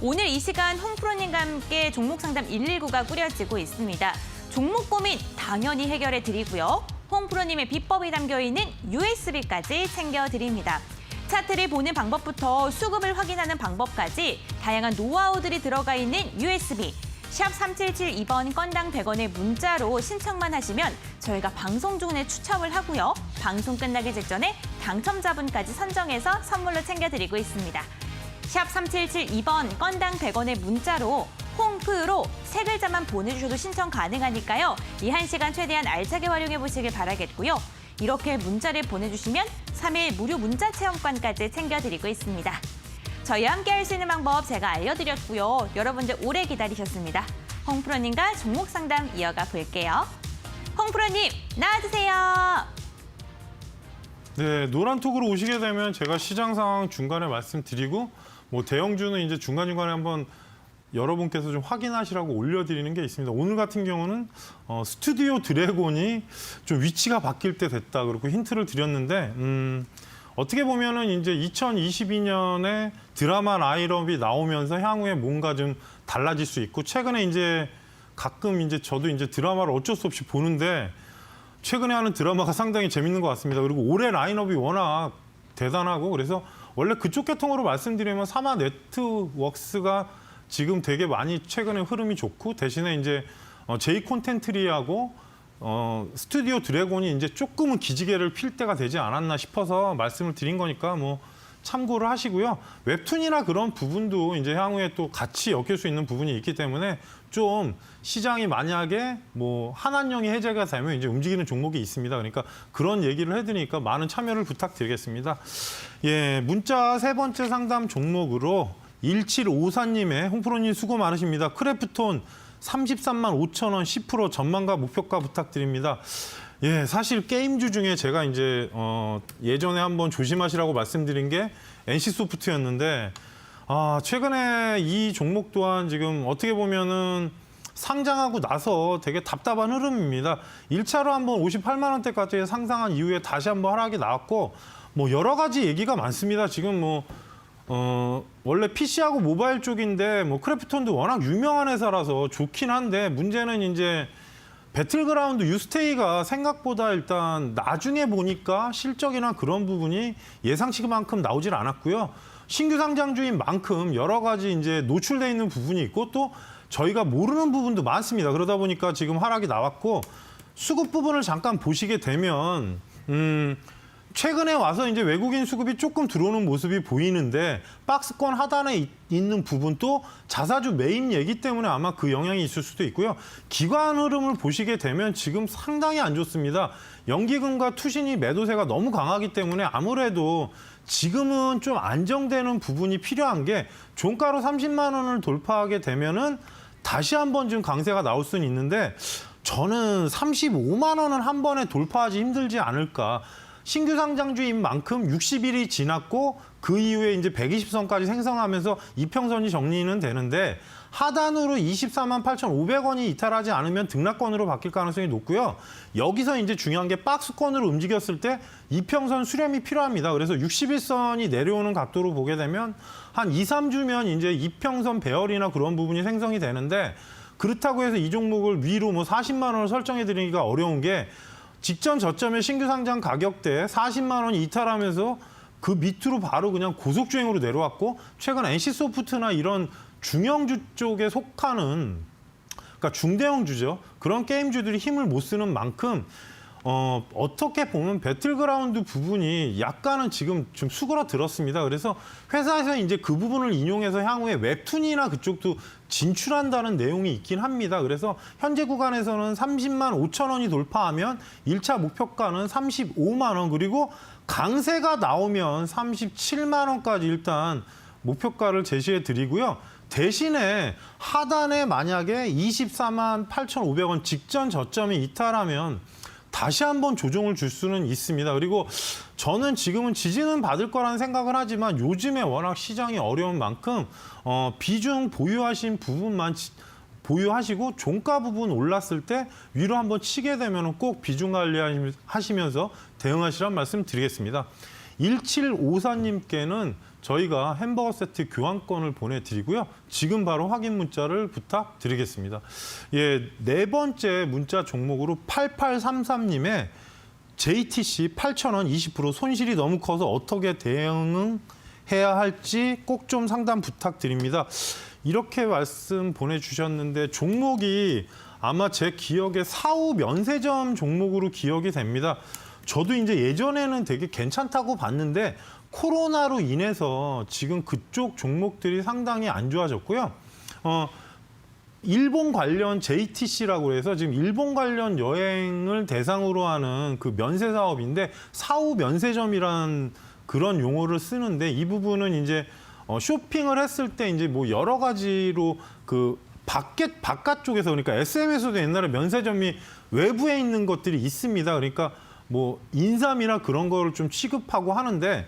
오늘 이 시간 홍프로님과 함께 종목 상담 119가 꾸려지고 있습니다. 종목 고민 당연히 해결해 드리고요. 홍프로님의 비법이 담겨있는 USB까지 챙겨드립니다. 차트를 보는 방법부터 수급을 확인하는 방법까지 다양한 노하우들이 들어가 있는 USB. 샵 3772번 건당 100원의 문자로 신청만 하시면 저희가 방송 중에 추첨을 하고요. 방송 끝나기 직전에 당첨자분까지 선정해서 선물로 챙겨드리고 있습니다. 샵 3772번 건당 100원의 문자로 홍프로 3글자만 보내주셔도 신청 가능하니까요. 이 1시간 최대한 알차게 활용해 보시길 바라겠고요. 이렇게 문자를 보내주시면 3일 무료 문자 체험권까지 챙겨드리고 있습니다. 저희와 함께 할 수 있는 방법 제가 알려드렸고요. 여러분들 오래 기다리셨습니다. 홍프로님과 종목 상담 이어가 볼게요. 홍프로님, 나와주세요. 네, 노란톡으로 오시게 되면 제가 시장 상황 중간에 말씀드리고 뭐 대형주는 이제 중간중간에 한번 여러분께서 좀 확인하시라고 올려드리는 게 있습니다. 오늘 같은 경우는 스튜디오 드래곤이 좀 위치가 바뀔 때 됐다 그렇고 힌트를 드렸는데 어떻게 보면은 이제 2022년에 드라마 라인업이 나오면서 향후에 뭔가 좀 달라질 수 있고 최근에 이제 가끔 이제 저도 이제 드라마를 어쩔 수 없이 보는데 최근에 하는 드라마가 상당히 재밌는 것 같습니다. 그리고 올해 라인업이 워낙 대단하고 그래서 원래 그쪽 계통으로 말씀드리면 사마 네트워크스가 지금 되게 많이 최근에 흐름이 좋고 대신에 이제 제이 콘텐트리하고 스튜디오 드래곤이 이제 조금은 기지개를 필 때가 되지 않았나 싶어서 말씀을 드린 거니까 뭐 참고를 하시고요. 웹툰이나 그런 부분도 이제 향후에 또 같이 엮일 수 있는 부분이 있기 때문에 좀 시장이 만약에 뭐 한한령이 해제가 되면 이제 움직이는 종목이 있습니다. 그러니까 그런 얘기를 해드리니까 많은 참여를 부탁드리겠습니다. 예, 문자 3번째 상담 종목으로 1754님의 홍프로님 수고 많으십니다. 크래프톤 33만 5천 원 10% 전망과 목표가 부탁드립니다. 예, 사실 게임주 중에 제가 이제 예전에 한번 조심하시라고 말씀드린 게 NC소프트였는데 최근에 이 종목 또한 지금 어떻게 보면은 상장하고 나서 되게 답답한 흐름입니다. 1차로 한번 58만 원대까지 상상한 이후에 다시 한번 하락이 나왔고 뭐 여러 가지 얘기가 많습니다. 지금 뭐 원래 PC하고 모바일 쪽인데 뭐 크래프톤도 워낙 유명한 회사라서 좋긴 한데 문제는 이제 배틀그라운드 유스테이가 생각보다 일단 나중에 보니까 실적이나 그런 부분이 예상치만큼 나오질 않았고요. 신규 상장주인 만큼 여러 가지 이제 노출돼 있는 부분이 있고 또 저희가 모르는 부분도 많습니다. 그러다 보니까 지금 하락이 나왔고 수급 부분을 잠깐 보시게 되면 최근에 와서 이제 외국인 수급이 조금 들어오는 모습이 보이는데 박스권 하단에 있는 부분도 자사주 매입 얘기 때문에 아마 그 영향이 있을 수도 있고요. 기관 흐름을 보시게 되면 지금 상당히 안 좋습니다. 연기금과 투신이 매도세가 너무 강하기 때문에 아무래도 지금은 좀 안정되는 부분이 필요한 게 종가로 30만 원을 돌파하게 되면은 다시 한번 지금 강세가 나올 수는 있는데 저는 35만 원은 한 번에 돌파하지 힘들지 않을까. 신규 상장주인 만큼 60일이 지났고 그 이후에 이제 120선까지 생성하면서 이평선이 정리는 되는데 하단으로 24만 8,500원이 이탈하지 않으면 등락권으로 바뀔 가능성이 높고요. 여기서 이제 중요한 게 박스권으로 움직였을 때 이평선 수렴이 필요합니다. 그래서 61선이 내려오는 각도로 보게 되면 한 2, 3주면 이제 이평선 배열이나 그런 부분이 생성이 되는데 그렇다고 해서 이 종목을 위로 뭐 40만 원을 설정해 드리기가 어려운 게 직전 저점의 신규 상장 가격대 40만 원이 이탈하면서 그 밑으로 바로 그냥 고속주행으로 내려왔고 최근 NC소프트나 이런 중형주 쪽에 속하는 그러니까 중대형주죠. 그런 게임주들이 힘을 못 쓰는 만큼 어떻게 보면 배틀그라운드 부분이 약간은 지금 좀 수그러들었습니다. 그래서 회사에서 이제 그 부분을 인용해서 향후에 웹툰이나 그쪽도 진출한다는 내용이 있긴 합니다. 그래서 현재 구간에서는 30만 5천 원이 돌파하면 1차 목표가는 35만 원 그리고 강세가 나오면 37만 원까지 일단 목표가를 제시해 드리고요. 대신에 하단에 만약에 24만 8,500원 직전 저점이 이탈하면 다시 한번 조정을 줄 수는 있습니다. 그리고 저는 지금은 지지는 받을 거라는 생각을 하지만 요즘에 워낙 시장이 어려운 만큼 비중 보유하신 부분만 보유하시고 종가 부분 올랐을 때 위로 한번 치게 되면 꼭 비중 관리하시면서 대응하시라는 말씀 드리겠습니다. 1754님께는 저희가 햄버거 세트 교환권을 보내드리고요. 지금 바로 확인 문자를 부탁드리겠습니다. 예, 네 번째 문자 종목으로 8833님의 JTC 8,000원 20% 손실이 너무 커서 어떻게 대응해야 할지 꼭 좀 상담 부탁드립니다. 이렇게 말씀 보내주셨는데 종목이 아마 제 기억에 사후 면세점 종목으로 기억이 됩니다. 저도 이제 예전에는 되게 괜찮다고 봤는데 코로나로 인해서 지금 그쪽 종목들이 상당히 안 좋아졌고요. 일본 관련 JTC라고 해서 지금 일본 관련 여행을 대상으로 하는 그 면세 사업인데 사후 면세점이라는 그런 용어를 쓰는데 이 부분은 이제 쇼핑을 했을 때 이제 뭐 여러 가지로 그 바깥쪽에서 그러니까 SM에서도 옛날에 면세점이 외부에 있는 것들이 있습니다. 그러니까 뭐 인삼이나 그런 거를 좀 취급하고 하는데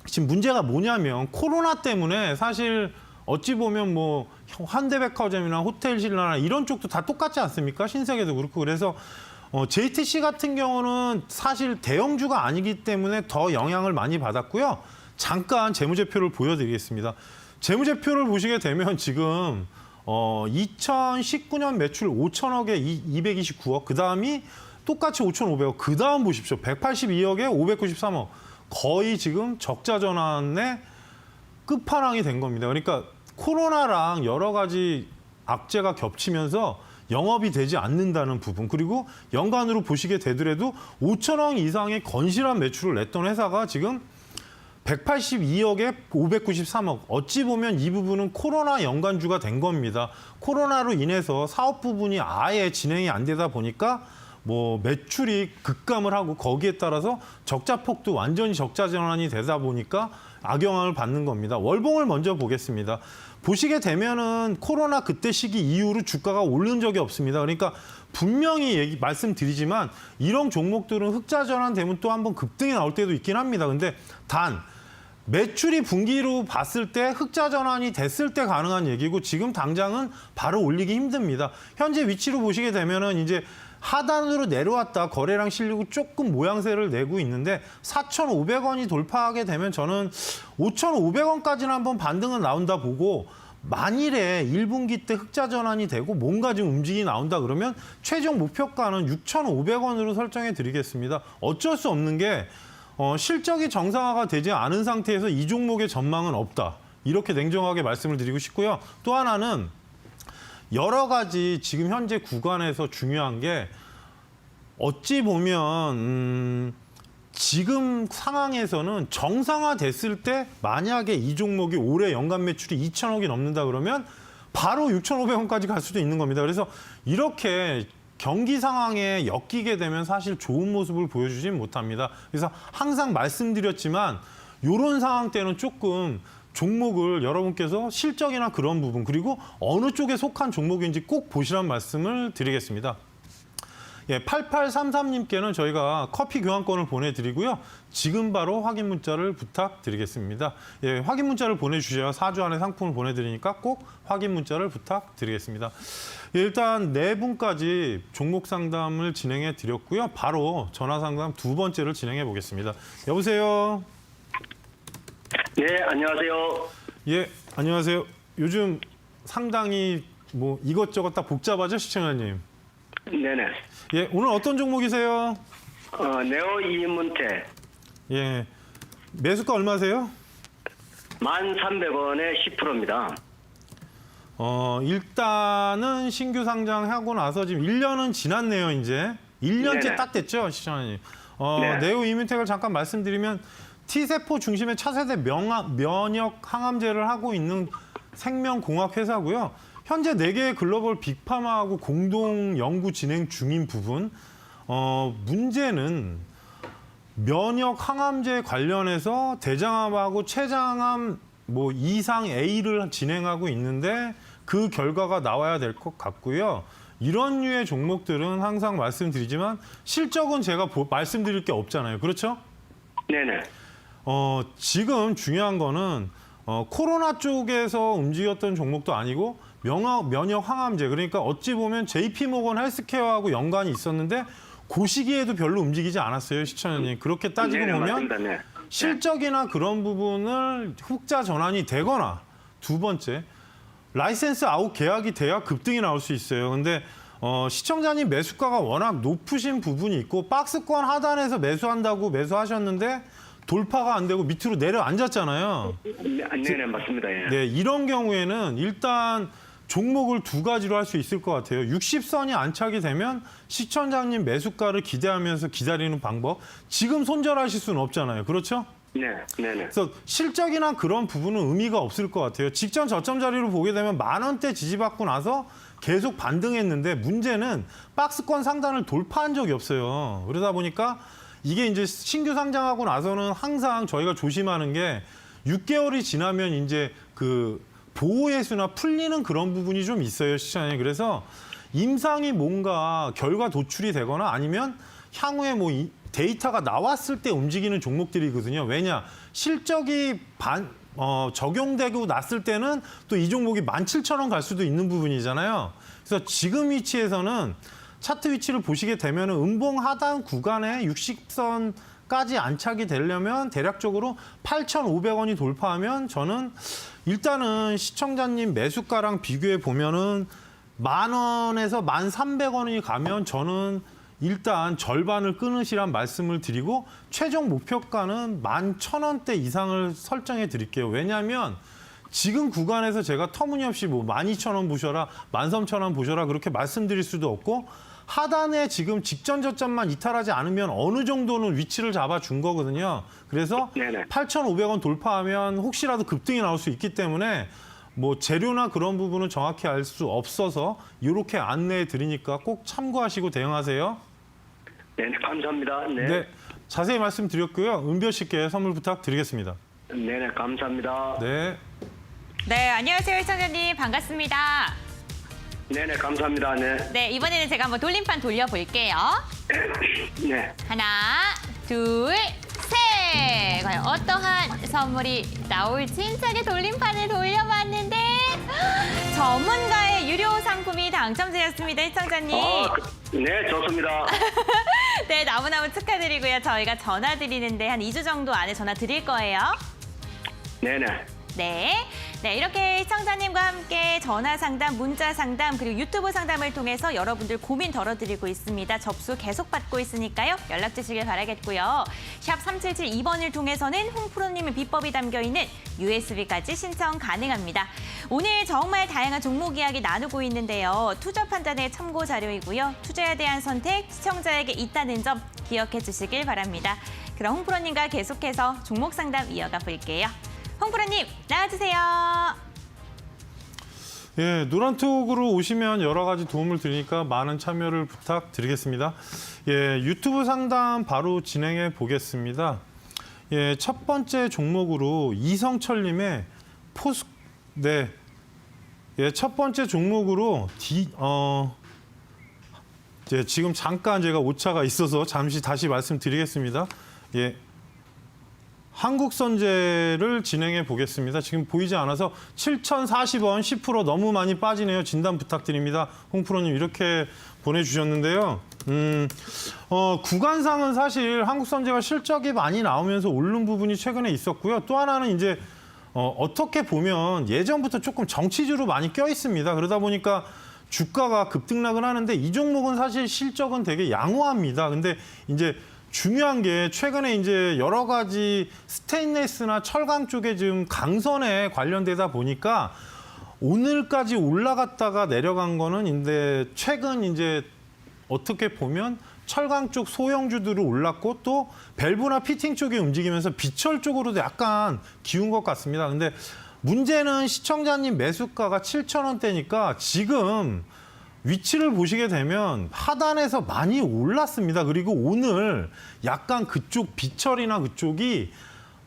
지금 문제가 뭐냐면 코로나 때문에 사실 어찌 보면 뭐 현대백화점이나 호텔신라나 이런 쪽도 다 똑같지 않습니까? 신세계도 그렇고 그래서 JTC 같은 경우는 사실 대형주가 아니기 때문에 더 영향을 많이 받았고요. 잠깐 재무제표를 보여드리겠습니다. 재무제표를 보시게 되면 지금 2019년 매출 5천억에 229억, 그 다음이 똑같이 5,500억, 그 다음 보십시오. 182억에 593억. 거의 지금 적자 전환의 끝판왕이 된 겁니다. 그러니까 코로나랑 여러 가지 악재가 겹치면서 영업이 되지 않는다는 부분, 그리고 연간으로 보시게 되더라도 5천억 이상의 건실한 매출을 냈던 회사가 지금 182억에 593억. 어찌 보면 이 부분은 코로나 연관주가 된 겁니다. 코로나로 인해서 사업 부분이 아예 진행이 안 되다 보니까 뭐 매출이 급감을 하고 거기에 따라서 적자 폭도 완전히 적자 전환이 되다 보니까 악영향을 받는 겁니다. 월봉을 먼저 보겠습니다. 보시게 되면은 코로나 그때 시기 이후로 주가가 오른 적이 없습니다. 그러니까 분명히 말씀드리지만 이런 종목들은 흑자 전환되면 또 한번 급등이 나올 때도 있긴 합니다. 근데 단 매출이 분기로 봤을 때 흑자 전환이 됐을 때 가능한 얘기고 지금 당장은 바로 올리기 힘듭니다. 현재 위치로 보시게 되면은 이제 하단으로 내려왔다 거래량 실리고 조금 모양새를 내고 있는데 4,500원이 돌파하게 되면 저는 5,500원까지는 한번 반등은 나온다 보고 만일에 1분기 때 흑자 전환이 되고 뭔가 좀 움직임이 나온다 그러면 최종 목표가는 6,500원으로 설정해 드리겠습니다. 어쩔 수 없는 게 실적이 정상화가 되지 않은 상태에서 이 종목의 전망은 없다. 이렇게 냉정하게 말씀을 드리고 싶고요. 또 하나는 여러 가지 지금 현재 구간에서 중요한 게 어찌 보면 지금 상황에서는 정상화됐을 때 만약에 이 종목이 올해 연간 매출이 2천억이 넘는다 그러면 바로 6,500원까지 갈 수도 있는 겁니다. 그래서 이렇게 경기 상황에 엮이게 되면 사실 좋은 모습을 보여주진 못합니다. 그래서 항상 말씀드렸지만 이런 상황 때는 조금 종목을 여러분께서 실적이나 그런 부분 그리고 어느 쪽에 속한 종목인지 꼭 보시라는 말씀을 드리겠습니다. 예, 8833님께는 저희가 커피 교환권을 보내드리고요. 지금 바로 확인 문자를 부탁드리겠습니다. 예, 확인 문자를 보내주셔야 4주 안에 상품을 보내드리니까 꼭 확인 문자를 부탁드리겠습니다. 예, 일단 네 분까지 종목 상담을 진행해 드렸고요. 바로 전화 상담 두 번째를 진행해 보겠습니다. 여보세요? 네, 안녕하세요. 예, 안녕하세요. 요즘 상당히 뭐 이것저것 다 복잡하죠, 시청자님? 네네. 예, 오늘 어떤 종목이세요? 네오 이문태 예, 매수가 얼마세요? 1,300원에 10%입니다. 일단은 신규 상장하고 나서 지금 1년은 지났네요, 이제. 1년째 네네. 딱 됐죠, 시청자님. 네. 네오 이뮤텍을 잠깐 말씀드리면 T세포 중심의 차세대 면역 항암제를 하고 있는 생명공학 회사고요. 현재 4개의 글로벌 빅파마하고 공동 연구 진행 중인 부분. 문제는 면역 항암제 관련해서 대장암하고 췌장암 뭐 이상 A를 진행하고 있는데 그 결과가 나와야 될 것 같고요. 이런 류의 종목들은 항상 말씀드리지만 실적은 제가 말씀드릴 게 없잖아요. 그렇죠? 네네. 지금 중요한 거는 코로나 쪽에서 움직였던 종목도 아니고 면역 항암제 그러니까 어찌 보면 JP모건 헬스케어하고 연관이 있었는데 그 시기에도 별로 움직이지 않았어요, 시청자님. 그렇게 따지고 네네, 보면 맞습니다. 네. 실적이나 그런 부분을 흑자 전환이 되거나 두 번째 라이센스 아웃 계약이 돼야 급등이 나올 수 있어요. 근데 시청자님 매수가가 워낙 높으신 부분이 있고 박스권 하단에서 매수한다고 매수하셨는데 돌파가 안 되고 밑으로 내려앉았잖아요. 네네, 맞습니다. 예. 네, 이런 경우에는 일단 종목을 두 가지로 할 수 있을 것 같아요. 60선이 안착이 되면 시청자님 매수가를 기대하면서 기다리는 방법. 지금 손절하실 수는 없잖아요. 그렇죠? 네, 네네. 그래서 실적이나 그런 부분은 의미가 없을 것 같아요. 직전 저점 자리로 보게 되면 10,000원대 지지받고 나서 계속 반등했는데 문제는 박스권 상단을 돌파한 적이 없어요. 그러다 보니까 이게 이제 신규 상장하고 나서는 항상 저희가 조심하는 게 6개월이 지나면 이제 그 보호예수나 풀리는 그런 부분이 좀 있어요, 시장에. 그래서 임상이 뭔가 결과 도출이 되거나 아니면 향후에 뭐 데이터가 나왔을 때 움직이는 종목들이거든요. 왜냐? 실적이 적용되고 났을 때는 또 이 종목이 17,000원 갈 수도 있는 부분이잖아요. 그래서 지금 위치에서는 차트 위치를 보시게 되면 음봉 하단 구간에 60선까지 안착이 되려면 대략적으로 8,500원이 돌파하면 저는 일단은 시청자님 매수가랑 비교해 보면은 10,000원에서 1,300원이 가면 저는 일단 절반을 끊으시란 말씀을 드리고 최종 목표가는 11,000원대 이상을 설정해 드릴게요. 왜냐하면 지금 구간에서 제가 터무니없이 뭐 12,000원 보셔라, 13,000원 보셔라 그렇게 말씀드릴 수도 없고 하단에 지금 직전 저점만 이탈하지 않으면 어느 정도는 위치를 잡아준 거거든요. 그래서 네네. 8,500원 돌파하면 혹시라도 급등이 나올 수 있기 때문에 뭐 재료나 그런 부분은 정확히 알 수 없어서 이렇게 안내해 드리니까 꼭 참고하시고 대응하세요. 네, 감사합니다. 네. 네, 자세히 말씀드렸고요. 은별 씨께 선물 부탁드리겠습니다. 네네, 감사합니다. 네. 네, 안녕하세요, 시청자님. 반갑습니다. 네네, 감사합니다. 네. 네, 이번에는 제가 한번 돌림판 돌려볼게요. 네. 하나, 둘, 셋! 과연 어떠한 선물이 나올지 힘차게 돌림판을 돌려봤는데 전문가의 유료 상품이 당첨되었습니다, 시청자님. 네, 좋습니다. 네, 너무너무 축하드리고요. 저희가 전화 드리는데 한 2주 정도 안에 전화 드릴 거예요. 네네. 네. 네, 이렇게 시청자님과 함께 전화 상담, 문자 상담, 그리고 유튜브 상담을 통해서 여러분들 고민 덜어드리고 있습니다. 접수 계속 받고 있으니까요. 연락 주시길 바라겠고요. 샵 3772번을 통해서는 홍프로님의 비법이 담겨있는 USB까지 신청 가능합니다. 오늘 정말 다양한 종목 이야기 나누고 있는데요. 투자 판단의 참고 자료이고요. 투자에 대한 선택, 시청자에게 있다는 점 기억해 주시길 바랍니다. 그럼 홍프로님과 계속해서 종목 상담 이어가 볼게요. 홍프로님, 나와주세요. 예, 노란톡으로 오시면 여러 가지 도움을 드리니까 많은 참여를 부탁드리겠습니다. 예, 유튜브 상담 바로 진행해 보겠습니다. 예, 첫 번째 종목으로 이성철님의 첫 번째 종목으로 지금 잠깐 제가 오차가 있어서 잠시 다시 말씀드리겠습니다. 예. 한국선제를 진행해 보겠습니다. 지금 보이지 않아서 7,040원 10% 너무 많이 빠지네요. 진단 부탁드립니다. 홍프로님 이렇게 보내주셨는데요. 구간상은 사실 한국선제가 실적이 많이 나오면서 오른 부분이 최근에 있었고요. 또 하나는 이제 어떻게 보면 예전부터 조금 정치주로 많이 껴 있습니다. 그러다 보니까 주가가 급등락을 하는데 이 종목은 사실 실적은 되게 양호합니다. 근데 이제 중요한 게 최근에 이제 여러 가지 스테인레스나 철강 쪽에 지금 강선에 관련되다 보니까 오늘까지 올라갔다가 내려간 거는 근데 최근 이제 어떻게 보면 철강 쪽 소형주들이 올랐고 또 밸브나 피팅 쪽이 움직이면서 비철 쪽으로도 약간 기운 것 같습니다. 근데 문제는 시청자님 매수가가 7,000원대니까 지금 위치를 보시게 되면 하단에서 많이 올랐습니다. 그리고 오늘 약간 그쪽 비철이나 그쪽이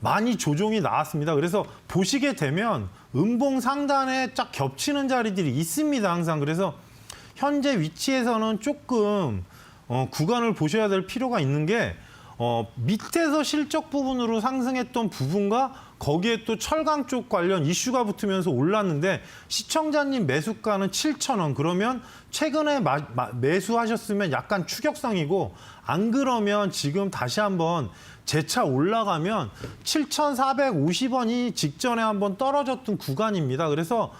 많이 조정이 나왔습니다. 그래서 보시게 되면 음봉 상단에 쫙 겹치는 자리들이 있습니다. 항상. 그래서 현재 위치에서는 조금 구간을 보셔야 될 필요가 있는 게 밑에서 실적 부분으로 상승했던 부분과 거기에 또 철강 쪽 관련 이슈가 붙으면서 올랐는데 시청자님 매수가는 7,000원. 그러면 최근에 매수하셨으면 약간 추격성이고 안 그러면 지금 다시 한번 재차 올라가면 7,450원이 직전에 한번 떨어졌던 구간입니다. 그래서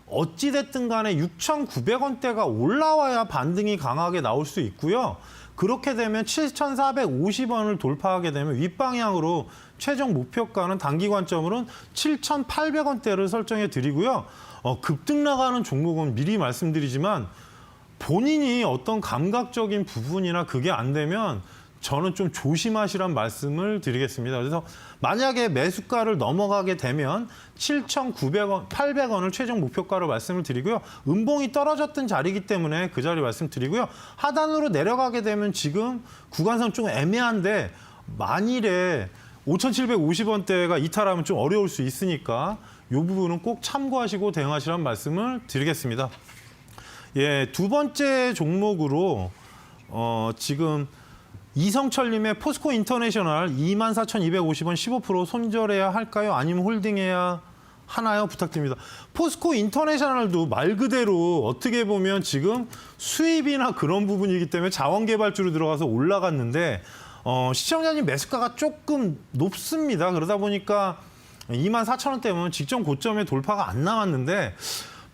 어찌됐든 간에 6,900원대가 올라와야 반등이 강하게 나올 수 있고요. 그렇게 되면 7,450원을 돌파하게 되면 윗방향으로 최종 목표가는 단기 관점으로는 7,800원대를 설정해 드리고요. 급등 나가는 종목은 미리 말씀드리지만 본인이 어떤 감각적인 부분이나 그게 안 되면 저는 좀 조심하시란 말씀을 드리겠습니다. 그래서 만약에 매수가를 넘어가게 되면 7,900원, 800원을 최종 목표가로 말씀을 드리고요. 음봉이 떨어졌던 자리이기 때문에 그 자리 말씀드리고요. 하단으로 내려가게 되면 지금 구간상 좀 애매한데 만일에 5,750원대가 이탈하면 좀 어려울 수 있으니까 이 부분은 꼭 참고하시고 대응하시란 말씀을 드리겠습니다. 예, 두 번째 종목으로 지금 이성철님의 포스코 인터내셔널 24,250원 15% 손절해야 할까요? 아니면 홀딩해야 하나요? 부탁드립니다. 포스코 인터내셔널도 말 그대로 어떻게 보면 지금 수입이나 그런 부분이기 때문에 자원개발주로 들어가서 올라갔는데 시청자님 매수가가 조금 높습니다. 그러다 보니까 24,000원대면 직전 고점에 돌파가 안 나왔는데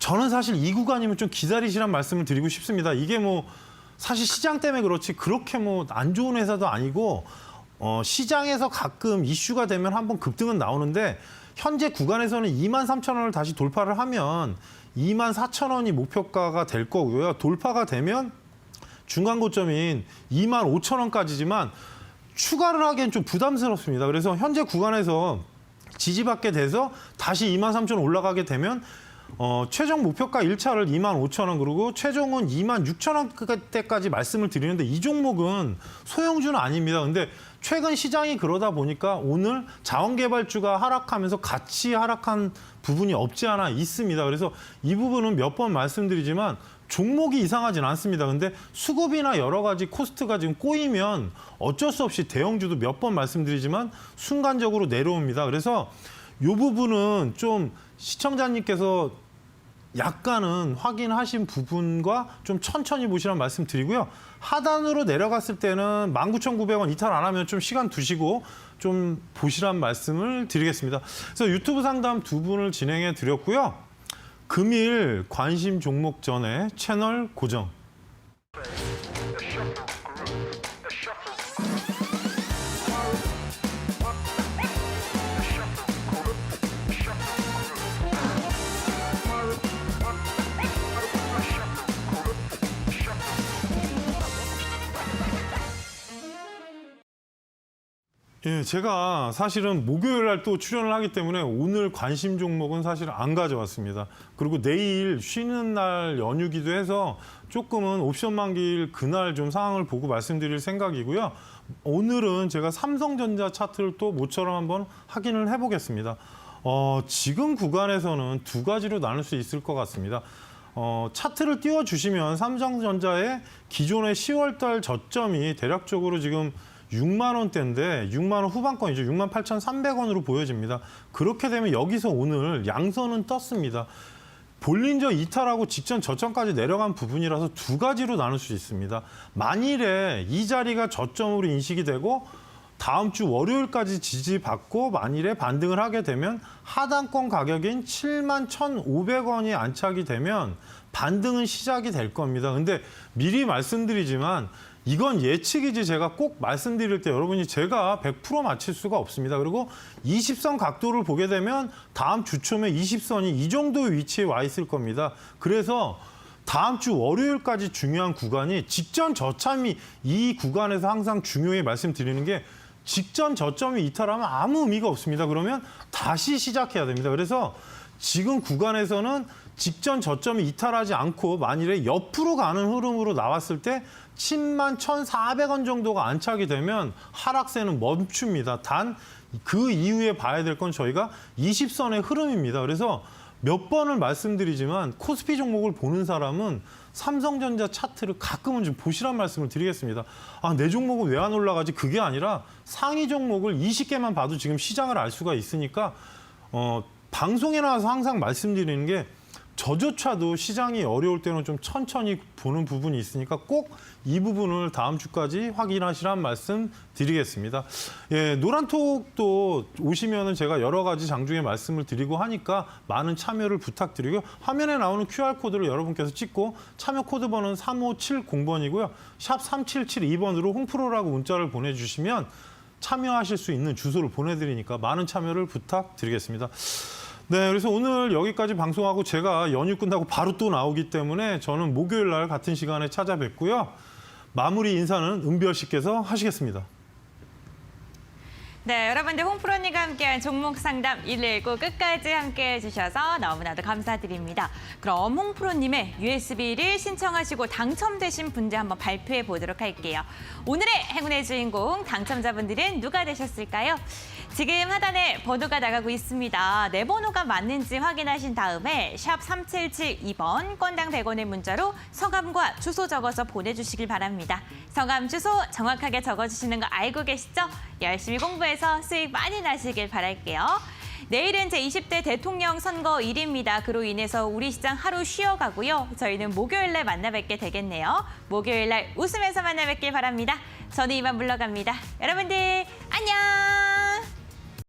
저는 사실 이 구간이면 좀 기다리시란 말씀을 드리고 싶습니다. 이게 뭐 사실 시장 때문에 그렇지 그렇게 뭐 안 좋은 회사도 아니고 시장에서 가끔 이슈가 되면 한번 급등은 나오는데 현재 구간에서는 23,000원을 다시 돌파를 하면 24,000원이 목표가가 될 거고요. 돌파가 되면 중간 고점인 25,000원까지지만 추가를 하기엔 좀 부담스럽습니다. 그래서 현재 구간에서 지지받게 돼서 다시 23,000원 올라가게 되면 최종 목표가 1차를 25,000원 그리고 최종은 26,000원대까지 말씀을 드리는데 이 종목은 소형주는 아닙니다. 근데 최근 시장이 그러다 보니까 오늘 자원개발주가 하락하면서 같이 하락한 부분이 없지 않아 있습니다. 그래서 이 부분은 몇 번 말씀드리지만 종목이 이상하진 않습니다. 근데 수급이나 여러 가지 코스트가 지금 꼬이면 어쩔 수 없이 대형주도 몇 번 말씀드리지만 순간적으로 내려옵니다. 그래서 이 부분은 좀 시청자님께서 약간은 확인하신 부분과 좀 천천히 보시라는 말씀 드리고요. 하단으로 내려갔을 때는 19,900원 이탈 안 하면 좀 시간 두시고 좀 보시라는 말씀을 드리겠습니다. 그래서 유튜브 상담 두 분을 진행해 드렸고요. 금일 관심 종목 전에 채널 고정. 예, 제가 사실은 목요일 날 또 출연을 하기 때문에 오늘 관심 종목은 사실 안 가져왔습니다. 그리고 내일 쉬는 날 연휴기도 해서 조금은 옵션 만기일 그날 좀 상황을 보고 말씀드릴 생각이고요. 오늘은 제가 삼성전자 차트를 또 모처럼 한번 확인을 해보겠습니다. 지금 구간에서는 두 가지로 나눌 수 있을 것 같습니다. 차트를 띄워주시면 삼성전자의 기존의 10월달 저점이 대략적으로 지금 6만 원대인데 6만 원 후반권이죠. 6만 8,300원으로 보여집니다. 그렇게 되면 여기서 오늘 양선은 떴습니다. 볼린저 이탈하고 직전 저점까지 내려간 부분이라서 두 가지로 나눌 수 있습니다. 만일에 이 자리가 저점으로 인식이 되고 다음 주 월요일까지 지지받고 만일에 반등을 하게 되면 하단권 가격인 7만 1,500원이 안착이 되면 반등은 시작이 될 겁니다. 근데 미리 말씀드리지만 이건 예측이지 제가 꼭 말씀드릴 때 여러분이 제가 100% 맞힐 수가 없습니다. 그리고 20선 각도를 보게 되면 다음 주 초에 20선이 이 정도 위치에 와 있을 겁니다. 그래서 다음 주 월요일까지 중요한 구간이 직전 저점이 이 구간에서 항상 중요히 말씀드리는 게 직전 저점이 이탈하면 아무 의미가 없습니다. 그러면 다시 시작해야 됩니다. 그래서 지금 구간에서는 직전 저점이 이탈하지 않고 만일에 옆으로 가는 흐름으로 나왔을 때 10만 1,400원 정도가 안착이 되면 하락세는 멈춥니다. 단 그 이후에 봐야 될 건 저희가 20선의 흐름입니다. 그래서 몇 번을 말씀드리지만 코스피 종목을 보는 사람은 삼성전자 차트를 가끔은 좀 보시란 말씀을 드리겠습니다. 내 종목은 왜 안 올라가지? 그게 아니라 상위 종목을 20개만 봐도 지금 시장을 알 수가 있으니까 방송에 나와서 항상 말씀드리는 게 저조차도 시장이 어려울 때는 좀 천천히 보는 부분이 있으니까 꼭 이 부분을 다음 주까지 확인하시란 말씀 드리겠습니다. 예, 노란톡도 오시면은 제가 여러 가지 장중에 말씀을 드리고 하니까 많은 참여를 부탁드리고요. 화면에 나오는 QR코드를 여러분께서 찍고 참여 코드 번호는 3570번이고요. 샵 3772번으로 홍프로라고 문자를 보내주시면 참여하실 수 있는 주소를 보내드리니까 많은 참여를 부탁드리겠습니다. 네, 그래서 오늘 여기까지 방송하고 제가 연휴 끝나고 바로 또 나오기 때문에 저는 목요일 날 같은 시간에 찾아뵙고요. 마무리 인사는 은별 씨께서 하시겠습니다. 네, 여러분들 홍프로님과 함께한 종목 상담 119 끝까지 함께해 주셔서 너무나도 감사드립니다. 그럼 홍프로님의 USB를 신청하시고 당첨되신 분들 한번 발표해 보도록 할게요. 오늘의 행운의 주인공 당첨자분들은 누가 되셨을까요? 지금 하단에 번호가 나가고 있습니다. 내 번호가 맞는지 확인하신 다음에 샵 3772번 건당 100원의 문자로 성함과 주소 적어서 보내주시길 바랍니다. 성함, 주소 정확하게 적어주시는 거 알고 계시죠? 열심히 공부해서 수익 많이 나시길 바랄게요. 내일은 제20대 대통령 선거일입니다. 그로 인해서 우리 시장 하루 쉬어가고요. 저희는 목요일날 만나 뵙게 되겠네요. 목요일날 웃으면서 만나 뵙길 바랍니다. 저는 이만 물러갑니다. 여러분들 안녕!